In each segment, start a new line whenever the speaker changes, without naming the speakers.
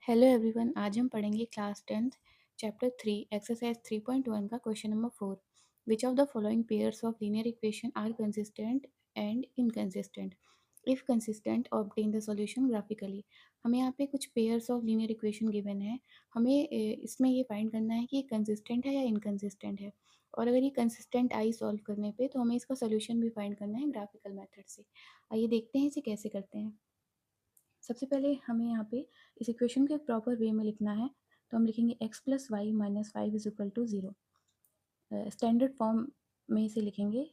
Hello everyone. आज हम पढ़ेंगे क्लास 10th चैप्टर 3 एक्सरसाइज 3.1 का question number 4। Which of the following pairs of linear equation are consistent and inconsistent? If consistent obtain the solution graphically. हमें यहाँ पे कुछ pairs of linear equation given है। हमें इसमें ये फाइंड करना है कि ये कंसिस्टेंट है या इनकंसिस्टेंट है, और अगर ये कंसिस्टेंट आई सॉल्व करने पे तो हमें इसका सोल्यूशन भी फाइंड करना है ग्राफिकल मेथड से। आइए देखते हैं इसे कैसे करते हैं। सबसे पहले हमें यहाँ पे इस इक्वेशन को एक प्रॉपर वे में लिखना है, तो हम लिखेंगे x plus y minus five is equal to zero. Standard form में इसे लिखेंगे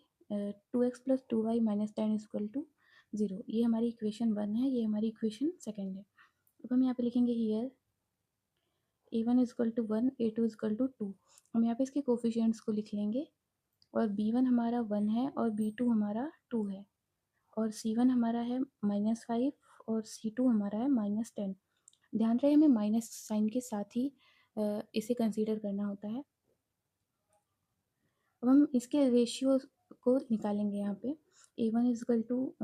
2x plus two y minus ten is equal to zero. ये हमारी इक्वेशन 1 है, ये हमारी इक्वेशन 2 है। अब हम यहाँ पे लिखेंगे here a1 is equal to one, a2 is equal to two. हम यहाँ पे इसके कोफिशिएंट्स को लिख लेंगे, और b1 हमारा 1 है और b2 हमारा 2 है, और c1 हमारा है -5 और c2 हमारा है -10। ध्यान रहे हमें माइनस साइन के साथ ही इसे कंसीडर करना होता है। अब हम इसके रेशियो को निकालेंगे यहाँ पे। a1 is equal to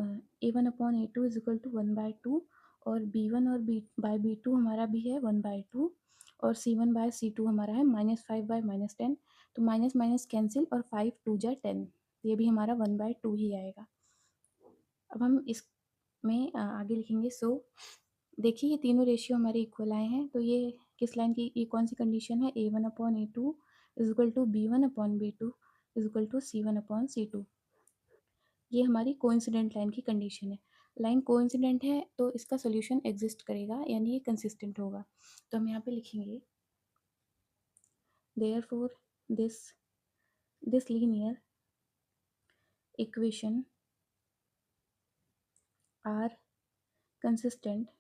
a1 upon a2 is equal to 1/2, और b1 और b/b2 हमारा भी है 1/2, और c1/c2 हमारा है -5/-10। तो माइनस माइनस कैंसिल, और 5 2 जा 10, ये भी हमारा 1/2 ही आएगा। अब हम इसमें आगे लिखेंगे। सो देखिए ये तीनों रेशियो हमारे इक्वल आए हैं, तो ये किस लाइन की, ये कौन सी कंडीशन है? a1 upon a2 is equal to b1 upon b2 is equal to c1 upon c2। ये हमारी कोइंसिडेंट लाइन की कंडीशन है। लाइन कोइंसिडेंट है तो इसका सोल्यूशन एग्जिस्ट करेगा, यानी ये कंसिस्टेंट होगा। तो हम यहाँ पे लिखेंगे therefore this this linear equation are consistent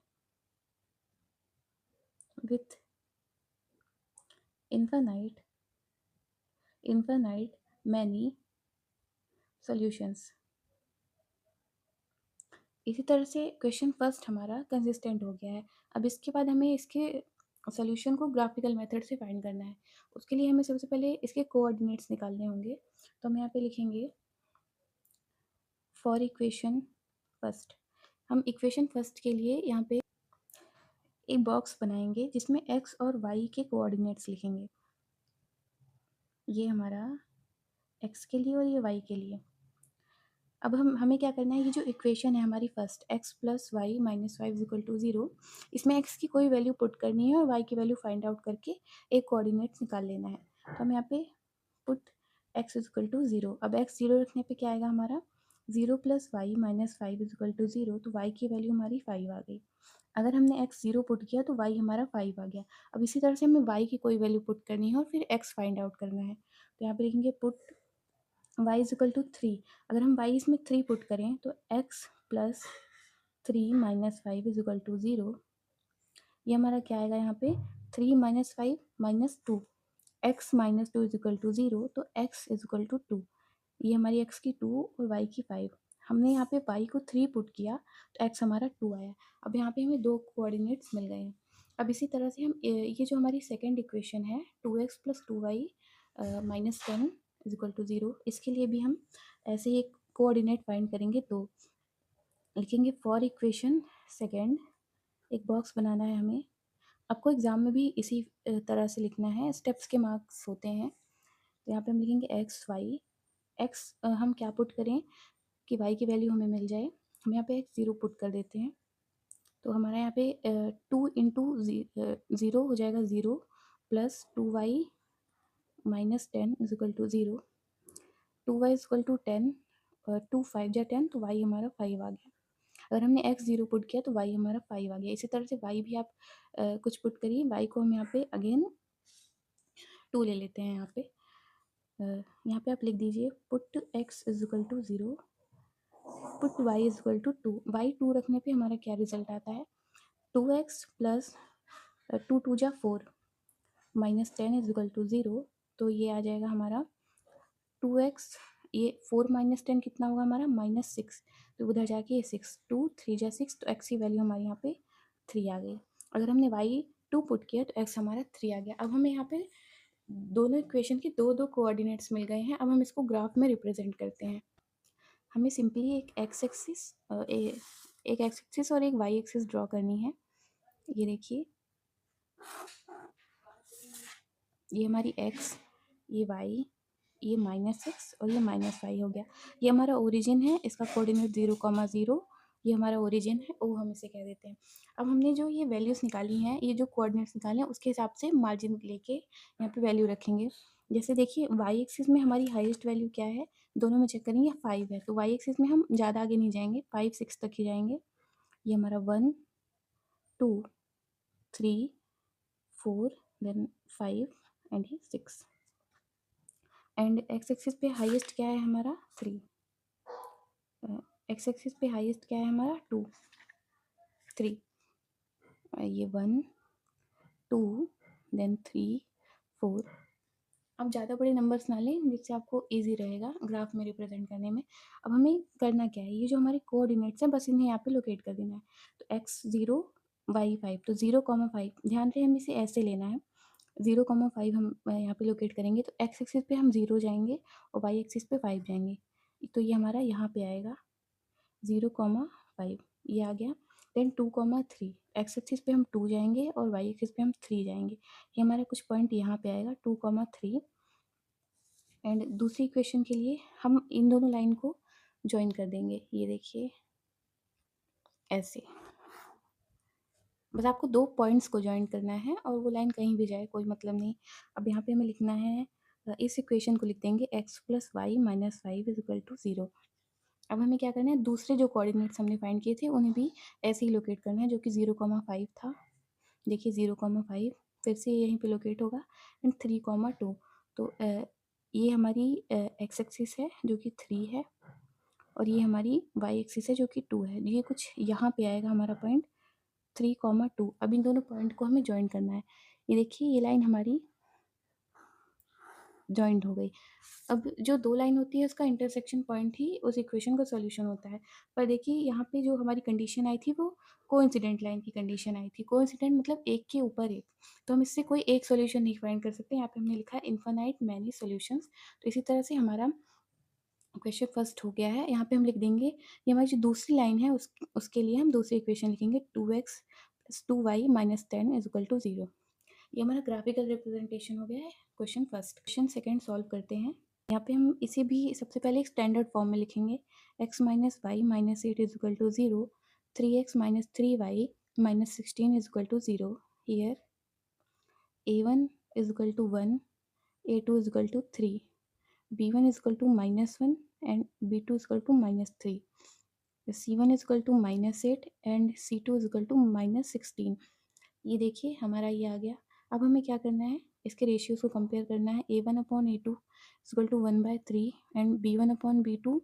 with infinite many solutions। इसी तरह से क्वेश्चन फर्स्ट हमारा कंसिस्टेंट हो गया है। अब इसके बाद हमें इसके सोल्यूशन को ग्राफिकल मेथड से फाइंड करना है। उसके लिए हमें सबसे पहले इसके कोऑर्डिनेट्स निकालने होंगे। तो हम यहाँ पे लिखेंगे फॉर इक्वेशन फर्स्ट। हम इक्वेशन फर्स्ट के लिए यहाँ पे एक बॉक्स बनाएंगे जिसमें एक्स और वाई के कोऑर्डिनेट्स लिखेंगे। ये हमारा एक्स के लिए और ये वाई के लिए। अब हमें क्या करना है, ये जो इक्वेशन है हमारी first x plus y minus five equal to zero, इसमें x की कोई वैल्यू पुट करनी है और y की वैल्यू फाइंड आउट करके एक कोऑर्डिनेट्स निकाल लेना है। तो हम यहाँ पे put x equal to zero. अब x ज़ीरो रखने पे क्या आएगा हमारा, 0 plus y minus five equal to zero, तो y की वैल्यू हमारी 5 आ गई। अगर हमने x ज़ीरो पुट किया तो y हमारा 5 आ गया। अब इसी तरह से हमें y की कोई वैल्यू पुट करनी है और फिर x फाइंड आउट करना है। तो यहाँ पे लिखेंगे put y is equal to three. अगर हम y इसमें थ्री पुट करें तो x plus three minus five is equal to zero. ये हमारा क्या आएगा यहाँ पे, three minus five minus two, x minus two is equal to zero, तो x is equal to two. ये हमारी x की टू और y की फाइव। हमने यहाँ पे y को थ्री पुट किया तो x हमारा टू आया। अब यहाँ पे हमें दो कोऑर्डिनेट्स मिल गए हैं। अब इसी तरह से हम ये जो हमारी सेकेंड इक्वेशन है 2x plus two y minus ten is equal to zero, इसके लिए भी हम ऐसे ही एक कोऑर्डिनेट फाइंड करेंगे। तो लिखेंगे फॉर इक्वेशन सेकेंड, एक बॉक्स बनाना है हमें। आपको एग्ज़ाम में भी इसी तरह से लिखना है, स्टेप्स के मार्क्स होते हैं। तो यहाँ पे हम लिखेंगे एक्स वाई। एक्स हम क्या पुट करें कि वाई की वैल्यू हमें मिल जाए। हम यहाँ पे एक्स ज़ीरो पुट कर देते हैं, तो हमारा यहाँ पे टू इंटू ज़ीरो हो जाएगा zero, plus two y minus ten is equal to zero. Two y is equal to ten, two five जा टेन, तो वाई हमारा फाइव आ गया। अगर हमने एक्स ज़ीरो पुट किया तो वाई हमारा फाइव आ गया। इसी तरह से वाई भी आप कुछ पुट करिए। वाई को हम यहाँ पे अगेन टू ले लेते हैं। यहाँ पे यहाँ पे आप लिख दीजिए put x is equal to zero, put y is equal to two. Y two रखने पे हमारा क्या रिजल्ट आता है, two x plus two two जा four minus ten is equal to zero. तो ये आ जाएगा हमारा टू एक्स, ये फोर माइनस टेन कितना होगा हमारा, माइनस सिक्स। तो उधर जाके ये सिक्स, टू थ्री जा सिक्स, तो एक्स की वैल्यू हमारे यहाँ पे थ्री आ गई। अगर हमने वाई टू पुट किया तो एक्स हमारा थ्री आ गया। अब हमें यहाँ पे दोनों इक्वेशन के दो दो कोऑर्डिनेट्स मिल गए हैं। अब हम इसको ग्राफ में रिप्रेजेंट करते हैं। हमें सिंपली एक एक्स एक्सिस और एक वाई एक्सिस ड्रॉ करनी है। ये देखिए ये हमारी x, ये y, ये -6 और ये -y हो गया। ये हमारा ओरिजिन है, इसका कोऑर्डिनेट 0,0, ये हमारा ओरिजिन है, ओ हम इसे कह देते हैं। अब हमने जो ये वैल्यूज़ निकाली हैं, ये जो कोऑर्डिनेट्स निकाले हैं, उसके हिसाब से मार्जिन लेके यहाँ पे वैल्यू रखेंगे। जैसे देखिए y एक्सिस में हमारी हाईएस्ट वैल्यू क्या है, दोनों में चेक करेंगे 5 है, तो y एक्सिस में हम ज़्यादा आगे नहीं जाएंगे, 5 6 तक ही जाएंगे। ये हमारा 1 2 3 4 देन 5 एंड ये 6 एंड x एक्सिस पे हाईएस्ट क्या है हमारा 3, x एक्सिस पे हाईएस्ट क्या है हमारा 2 3, ये 1 2 देन 3 4। अब ज़्यादा बड़े नंबर्स ना लें जिससे आपको इजी रहेगा ग्राफ में रिप्रेजेंट करने में। अब हमें करना क्या है, ये जो हमारे कोऑर्डिनेट्स हैं बस इन्हें यहाँ पे लोकेट कर देना है। तो x0 y5, तो 0,5 ध्यान रहे हम इसे ऐसे लेना है, 0,5 हम यहाँ पे लोकेट करेंगे, तो x एक्सिस पे हम 0 जाएंगे और y एक्सिस पे 5 जाएंगे, तो ये हमारा यहाँ पे आएगा 0,5, ये आ गया। देन 2,3 एक्स एक्सिस पे हम 2 जाएंगे और वाई एक्सिस पे हम 3 जाएंगे, ये हमारा कुछ पॉइंट यहाँ पे आएगा 2,3। एंड दूसरी इक्वेशन के लिए हम इन दोनों लाइन को ज्वाइन कर देंगे, ये देखिए ऐसे। बस आपको 2 पॉइंट्स को ज्वाइन करना है और वो लाइन कहीं भी जाए कोई मतलब नहीं। अब यहाँ पे हमें लिखना है, इस इक्वेशन को लिख देंगे x + y - 5 = 0। अब हमें क्या करना है, दूसरे जो कोऑर्डिनेट्स हमने फाइंड किए थे उन्हें भी ऐसे ही लोकेट करना है, जो कि 0,5 था। देखिए 0,5 फिर से यहीं पे लोकेट होगा एंड 3,2। तो ये हमारी एक्स एक्सिस है जो कि 3 है और ये हमारी वाई एक्सिस है जो कि 2 है। ये कुछ यहाँ पे आएगा हमारा पॉइंट 3,2। अब इन दोनों पॉइंट को हमें ज्वाइन करना है। ये देखिए ये लाइन हमारी जॉइंट हो गई। अब जो 2 लाइन होती है उसका इंटरसेक्शन पॉइंट ही उस इक्वेशन का सॉल्यूशन होता है। पर देखिए यहाँ पे जो हमारी कंडीशन आई थी वो कोइंसिडेंट लाइन की कंडीशन आई थी। कोइंसिडेंट मतलब एक के ऊपर एक, तो हम इससे कोई एक सॉल्यूशन नहीं फाइंड कर सकते। यहाँ पे हमने लिखा है इन्फिनाइट मैनी सॉल्यूशंस। तो इसी तरह से हमारा क्वेश्चन फर्स्ट हो गया है। यहाँ पे हम लिख देंगे, ये हमारी जो दूसरी लाइन है उसके लिए हम दूसरी इक्वेशन लिखेंगे 2x + 2y - 10 = 0। ये हमारा ग्राफिकल रिप्रेजेंटेशन हो गया है question first. Question second solve करते हैं। यहाँ पे हम इसे भी सबसे पहले एक स्टैंडर्ड फॉर्म में लिखेंगे, x - y - 8 = 0, 3x - 3y - 16 = 0। Here a1 = 1, a2 = 3, b1 = -1 and b2 = -3, c1 = -8 and c2 = -16। ये देखिए हमारा ये आ गया। अब हमें क्या करना है, इसके रेशियोज़ को कंपेयर करना है। a1/a2 = 1/3 and b1/b2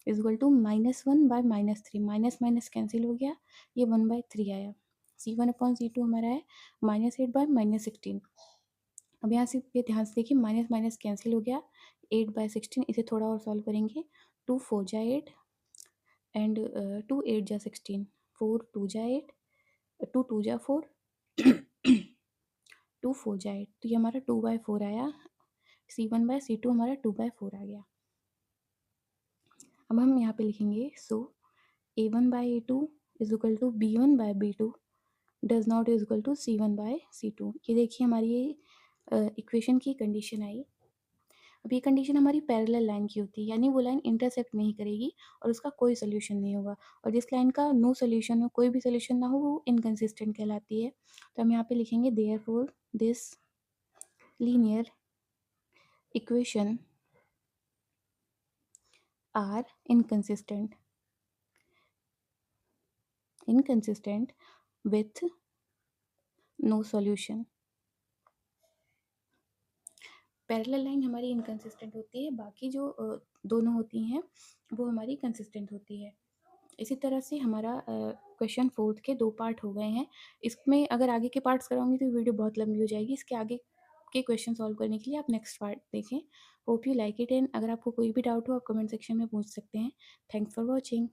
= -1/-3। Minus minus cancel हो गया, ये 1/3 आया। c1/c2 हमारा है -8/-16। अब यहाँ से पे ध्यान से देखिए, माइनस माइनस कैंसिल हो गया, 8/16। इसे थोड़ा और सॉल्व करेंगे, 2 4 जा 8 एंड 2 8 जा 16, 4 2 जा 8, 2 2 जा 4 2 4 जा 8, तो ये हमारा 2/4 आया। c1/c2 हमारा 2/4 आ गया। अब हम यहाँ पे लिखेंगे, सो a1/a2 = b1/b2 does not = c1/c2। ये देखिए हमारी ये इक्वेशन की कंडीशन आई। अब ये कंडीशन हमारी पैरेलल लाइन की होती है, यानी वो लाइन इंटरसेक्ट नहीं करेगी और उसका कोई सोल्यूशन नहीं होगा। और जिस लाइन का नो सोल्यूशन हो, कोई भी सोल्यूशन ना हो, वो इनकंसिस्टेंट कहलाती है। तो हम यहाँ पे लिखेंगे, therefore this linear equation are inconsistent with no solution। Parallel line हमारी इनकंसिस्टेंट होती है, बाकी जो दोनों होती हैं वो हमारी कंसिस्टेंट होती है। इसी तरह से हमारा क्वेश्चन फोर्थ के 2 पार्ट हो गए हैं। इसमें अगर आगे के पार्ट्स कराऊंगी तो वीडियो बहुत लंबी हो जाएगी। इसके आगे के क्वेश्चन सॉल्व करने के लिए आप नेक्स्ट पार्ट देखें। Hope you like it and अगर आपको कोई भी डाउट हो आप कमेंट सेक्शन में पूछ सकते हैं। Thanks for watching.